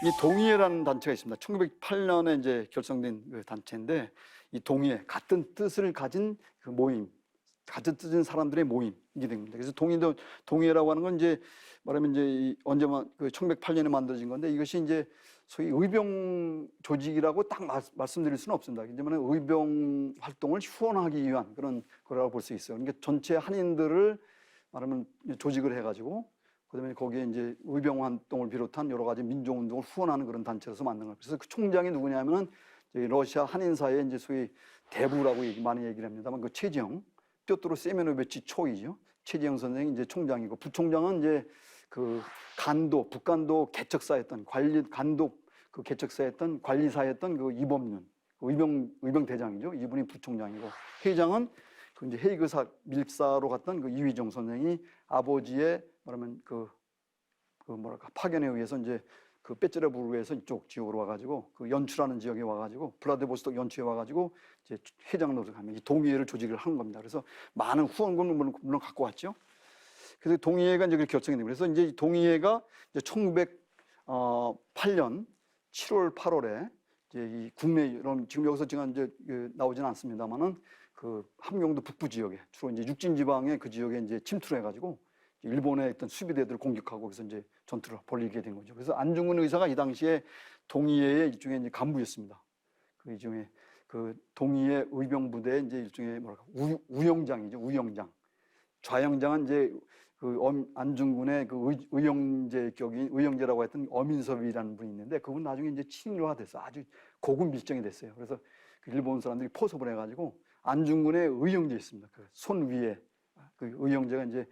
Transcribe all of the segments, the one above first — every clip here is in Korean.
이 동의회라는 단체가 있습니다. 1908년에 이제 결성된 그 단체인데, 이 동의회, 같은 뜻을 가진 그 모임, 같은 뜻인 사람들의 모임이 된 겁니다. 그래서 동의회라고 하는 건 이제 말하면 이제 언제만 그 1908년에 만들어진 건데, 이것이 이제 소위 의병 조직이라고 딱 말씀드릴 수는 없습니다. 왜냐하면 의병 활동을 후원하기 위한 그런 거라고 볼 수 있어요. 그러니까 전체 한인들을 말하면 조직을 해가지고, 그다음에 거기에 이제 의병 활동을 비롯한 여러 가지 민족 운동을 후원하는 그런 단체로서 만든 거예요. 그래서 그 총장이 누구냐면은 러시아 한인사회 이제 소위 대부라고 많이 얘기를 합니다만, 그 최지영, 뾰토로 세메노비치 초이죠. 최지영 선생이 이제 총장이고, 부총장은 이제 그 간도, 북간도 개척사였던 간도 그 개척사였던 관리사였던 그 이범윤, 그 의병 대장이죠. 이분이 부총장이고, 회장은 그 이제 헤이그 밀사로 갔던 그 이휘정 선생이 아버지의 말하면 그 뭐랄까 파견에 의해서 이제 그 빼츠레부르에서 이쪽 지역으로 와가지고 그 연추라는 지역에 와가지고 블라디보스톡 연추에 와가지고 이제 회장 노릇하면 이 동의회를 조직을 하는 겁니다. 그래서 많은 후원금을 물론 갖고 왔죠. 그래서 동의회가 이제 결성이 됩니다. 그래서 이제 이 동의회가 이제 1908년 7월, 8월에 이제 이 국내 지금 여기서 지금 이제 나오지는 않습니다만은 그 함경도 북부 지역에 주로 이제 육진 지방의 그 지역에 이제 침투를 해가지고 일본의 어떤 수비대들을 공격하고 그래서 이제 전투를 벌이게 된 거죠. 그래서 안중근 의사가 이 당시에 동의회의 일종의 이제 간부였습니다. 그 일종의 그 동의회 의병부대의 이제 일종의 뭐랄까 우영장이죠. 우영장. 좌영장은 이제 그 안중근의 그 의영제 격인 의영제라고 했던 어민섭이라는 분이 있는데, 그분 나중에 이제 친일화돼서 아주 고급 밀정이 됐어요. 그래서 그 일본 사람들이 포섭을 해가지고 안중근의 의영제 있습니다. 그 손 위에 그 의영제가 이제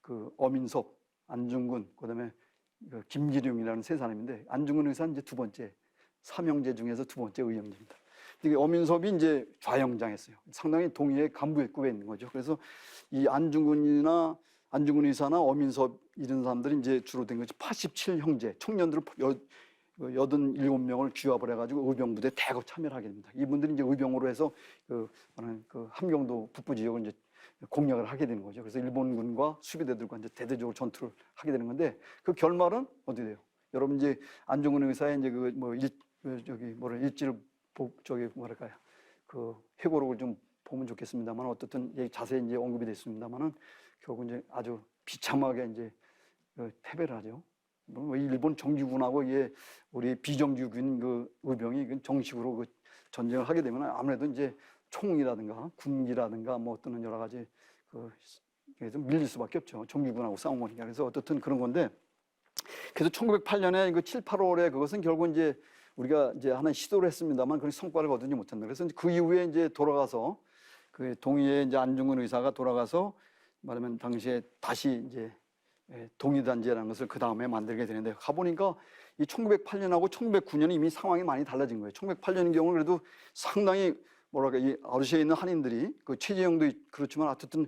그 어민섭, 안중근, 그다음에 그 김기룡이라는 세 사람인데, 안중근 의사는 이제 두 번째, 삼형제 중에서 두 번째 의형제입니다. 이게 어민섭이 이제 좌영장했어요. 상당히 동의회 간부급에 있는 거죠. 그래서 이 안중근 의사나 어민섭 이런 사람들이 이제 주로 된 거죠. 87형제 청년들을 87명을 규합을 해가지고 의병부대에 대거 참여를 하게 됩니다. 이분들이 이제 의병으로 해서 그 함경도 북부 지역을 이제 공략을 하게 되는 거죠. 그래서 일본군과 수비대들과 이제 대대적으로 전투를 하게 되는 건데, 그 결말은 어떻게 돼요? 여러분 이제 안중근 의사의 이제 일지를 뭐랄까요? 그 회고록을 좀 보면 좋겠습니다만, 어떻든 자세히 이제 언급이 됐습니다만은 결국 이제 아주 비참하게 이제 패배를 하죠. 일본 정규군하고 우리 비정규군 그 의병이 정식으로 그 전쟁을 하게 되면 아무래도 이제 총이라든가 군기라든가 뭐 어떤 여러 가지 그래서 밀릴 수밖에 없죠. 정규군하고 싸운 거니까. 그래서 어떻든 그런 건데, 그래서 1908년에 그 7, 8월에 그것은 결국 이제 우리가 이제 하나 시도를 했습니다만 그 성과를 거두지 못한다. 그래서 그 이후에 이제 돌아가서 그 동의회 이제 안중근 의사가 돌아가서 말하면 당시에 다시 이제 동의단체라는 것을 그 다음에 만들게 되는데, 가보니까 이 1908년하고 1909년이 이미 상황이 많이 달라진 거예요. 1908년 경우는 그래도 상당히 뭐랄까 이 러시아에 있는 한인들이 그 최재형도 그렇지만 어쨌든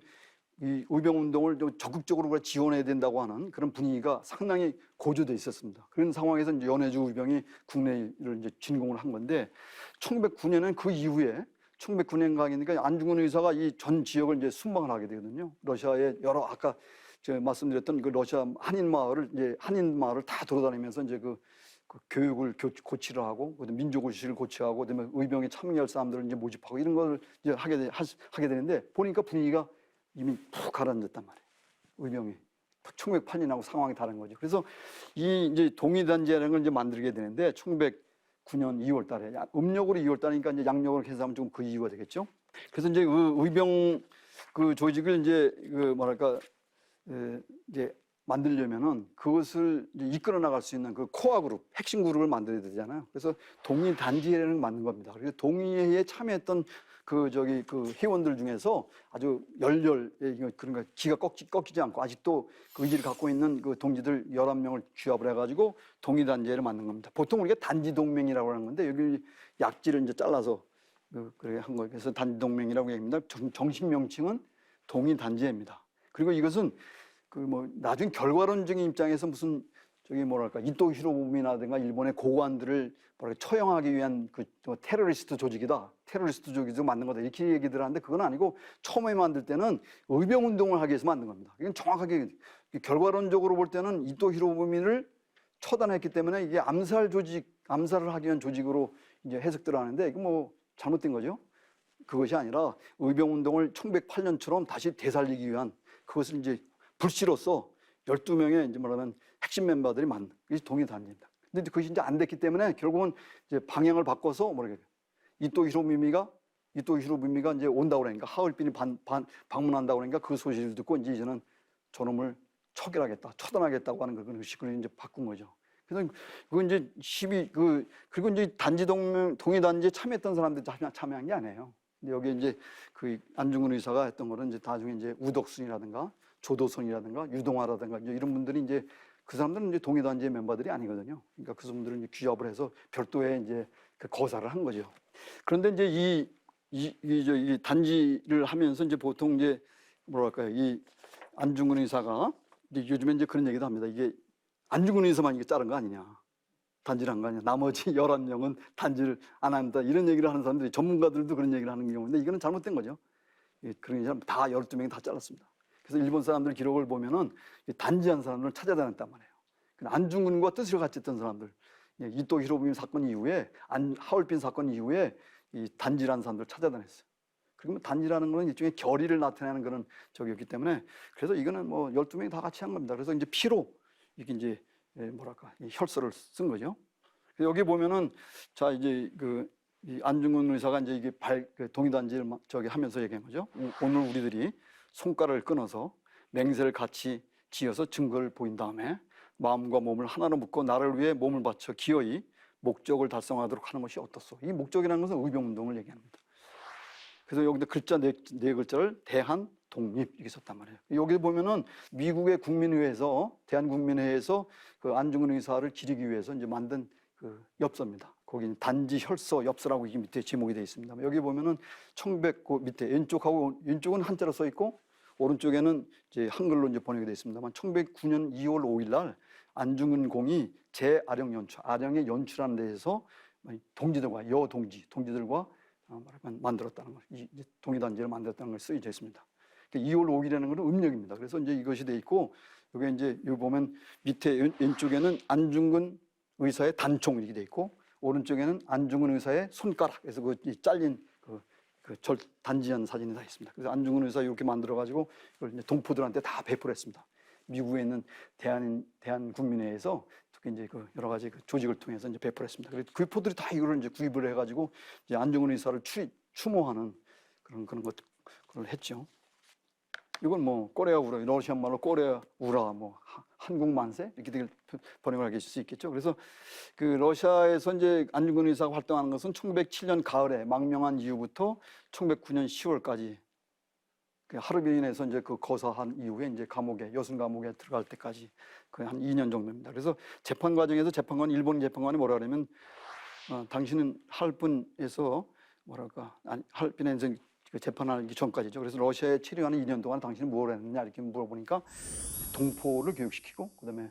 이 의병운동을 좀 적극적으로 지원해야 된다고 하는 그런 분위기가 상당히 고조돼 있었습니다. 그런 상황에서 이제 연해주 의병이 국내를 이제 진공을 한 건데, 1909년은 그 이후에 1909년 가니까 안중근 의사가 이 전 지역을 이제 순방을 하게 되거든요. 러시아의 여러 아까 제가 말씀드렸던 그 러시아 한인 마을을 다 돌아다니면서 이제 그 교육을 고치를 하고, 그다음에 민족의식을 고치하고, 그다음에 의병에 참여할 사람들을 이제 모집하고 이런 걸 이제 하게 되는데, 보니까 분위기가 이미 푹 가라앉았단 말이에요. 의병이 1908년하고 상황이 다른 거죠. 그래서 이 이제 동의단체라는 걸 이제 만들게 되는데, 1909년 2월 달에 음력으로 2월 달이니까 이제 양력으로 계산하면 좀 그 이유가 되겠죠. 그래서 이제 그 의병 그 조직을 이제 그 뭐랄까 이제 만들려면은 그것을 이제 이끌어 나갈 수 있는 그 코어 그룹, 핵심 그룹을 만들어야 되잖아요. 그래서 동의 단지회를 만든 겁니다. 그래서 동의회에 참여했던 그 회원들 중에서 아주 그런가 기가 꺾이지 않고 아직도 그 의지를 갖고 있는 그 동지들 11명을 규합을 해가지고 동의 단지회를 만든 겁니다. 보통 우리가 단지 동맹이라고 하는 건데, 여기 약지를 이제 잘라서 그렇게 한 거예요. 그래서 단지 동맹이라고 얘기합니다. 정식 명칭은 동의 단지회입니다. 그리고 이것은 나중에 결과론적인 입장에서 무슨 뭐랄까 이토 히로부미라든가 일본의 고관들을 처형하기 위한 테러리스트 조직이다, 테러리스트 조직으로 만든 거다, 이렇게 얘기들 하는데, 그건 아니고 처음에 만들 때는 의병 운동을 하기 위해서 만든 겁니다. 이건 정확하게 결과론적으로 볼 때는 이토 히로부미를 처단했기 때문에 이게 암살 조직, 암살을 하기 위한 조직으로 이제 해석들 하는데 이거 뭐 잘못된 거죠. 그것이 아니라 의병운동을 1908년처럼 다시 되살리기 위한 그것을 이제 불씨로서 12명의 이제 말하면 핵심 멤버들이 만든 이게 동해단지입니다. 근데 그것이 이제 안 됐기 때문에 결국은 이제 방향을 바꿔서 뭐라고 이토 히로부미가 이제 온다고 그러니까 하얼빈이 방문한다고 그러니까 그 소식을 듣고 이제는 저놈을 처결하겠다, 처단하겠다고 하는 그걸 이제 바꾼 거죠. 그래서 그건 이제 그리고 이제 동해단지에 참여했던 사람들이 참여한 게 아니에요. 근데 여기 이제 그 안중근 의사가 했던 거는 이제 나중에 이제 우덕순이라든가 조도선이라든가 유동화라든가 이제 이런 분들이 이제 그 사람들은 이제 동해단지의 멤버들이 아니거든요. 그러니까 그 사람들은 이제 규합을 해서 별도의 이제 그 거사를 한 거죠. 그런데 이제 이 단지를 하면서 이제 보통 이제 뭐랄까요, 이 안중근 의사가 이제 요즘에 이제 그런 얘기도 합니다. 이게 안중근 의사만 이게 자른 거 아니냐, 단지를 한 거 아니냐, 나머지 11명은 단지를 안 한다 이런 얘기를 하는 사람들이 전문가들도 그런 얘기를 하는 경우인데 이거는 잘못된 거죠. 그런 사람 다 12명이 다 잘랐습니다. 그래서 일본 사람들 기록을 보면은 단지한 사람들을 찾아다녔단 말이에요. 안중근과 뜻을 같이 했던 사람들, 이토 히로부미 사건 이후에 하얼빈 사건 이후에 이 단지라는 사람들을 찾아다녔어요. 그리고 단지라는 거는 일종의 결의를 나타내는 그런 적이었기 때문에 그래서 이거는 뭐 12명이 다 같이 한 겁니다. 그래서 이제 피로 이게 이제 뭐랄까 이 혈서를 쓴 거죠. 여기 보면은 자 이제 이 안중근 의사가 이제 이게 동의단지를 저기 하면서 얘기한 거죠. 오늘 우리들이 손가락을 끊어서 맹세를 같이 지어서 증거를 보인 다음에 마음과 몸을 하나로 묶고 나를 위해 몸을 바쳐 기어이 목적을 달성하도록 하는 것이 어떻소? 이 목적이라는 것은 의병운동을 얘기합니다. 그래서 여기다 글자 네 글자를 대한 독립 이렇게 썼단 말이에요. 여기 보면은 미국의 국민회에서 대한국민회에서 그 안중근 의사를 기리기 위해서 이제 만든 그 엽서입니다. 거기 단지 혈서 엽서라고 이 밑에 제목이 되어 있습니다. 여기 보면은 1900그 밑에 왼쪽은 한자로 써 있고 오른쪽에는 이제 한글로 이제 번역이 되어 있습니다만 1909년 2월 5일 날 안중근 공이 재아령 연출, 아령의 연출하는 데에서 동지들과 동지들과 만들었다는 걸, 동의단지를 만들었다는 걸 쓰여져 있습니다. 2월 5일이라는 것은 음력입니다. 그래서 이제 이것이 돼 있고 여기 이제 여기 보면 밑에 왼쪽에는 안중근 의사의 단총 이렇게 돼 있고 오른쪽에는 안중근 의사의 손가락. 그래서 그 잘린 절 단지한 사진이 다 있습니다. 그래서 안중근 의사 이렇게 만들어 가지고 이걸 이제 동포들한테 다 배포를 했습니다. 미국에 있는 대한국민회에서 특히 이제 그 여러 가지 그 조직을 통해서 이제 배포를 했습니다. 그래서 교포들이 다 이거를 이제 구입을 해가지고 이제 안중근 의사를 추모하는 그런 것을 했죠. 이건 뭐 꼬레아 우라, 러시아 말로 꼬레아 우라, 뭐 한국 만세 이렇게 번역을 하실 수 있겠죠. 그래서 그 러시아에서 이제 안중근 의사가 활동하는 것은 1907년 가을에 망명한 이후부터 1909년 10월까지 그 하르빈에서 이제 그 거사한 이후에 이제 여순 감옥에 들어갈 때까지 거의 한 2년 정도입니다. 그래서 재판 과정에서 일본 재판관이 뭐라 그러면 당신은 하얼빈에서 하얼빈에서 재판하기 전까지죠. 그래서 러시아에 체류하는 2년 동안 당신은 뭘 했느냐 이렇게 물어보니까 동포를 교육시키고 그다음에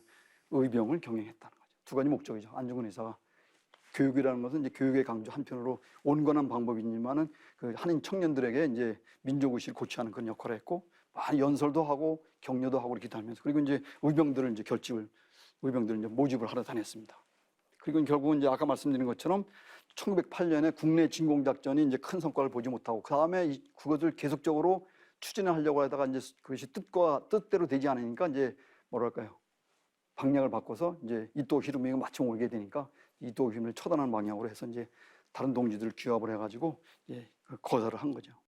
의병을 경영했다는 거죠. 두 가지 목적이죠. 안중근 의사가 교육이라는 것은 이제 교육의 강조 한편으로 온건한 방법이지만은 그 한인 청년들에게 이제 민족의식을 고취하는 그런 역할을 했고 많이 연설도 하고 격려도 하고 이렇게 다니면서 그리고 이제 의병들을 이제 모집을 하러 다녔습니다. 그리고 결국은 이제 아까 말씀드린 것처럼 1908년에 국내 진공 작전이 이제 큰 성과를 보지 못하고 그 다음에 그것을 계속적으로 추진을 하려고 하다가 이제 그것이 뜻대로 되지 않으니까 이제 뭐랄까요 방향을 바꿔서 이제 이토 히로부미가 마침 오게 되니까 이토 히로부미를 처단하는 방향으로 해서 이제 다른 동지들을 규합을 해가지고 거사를 한 거죠.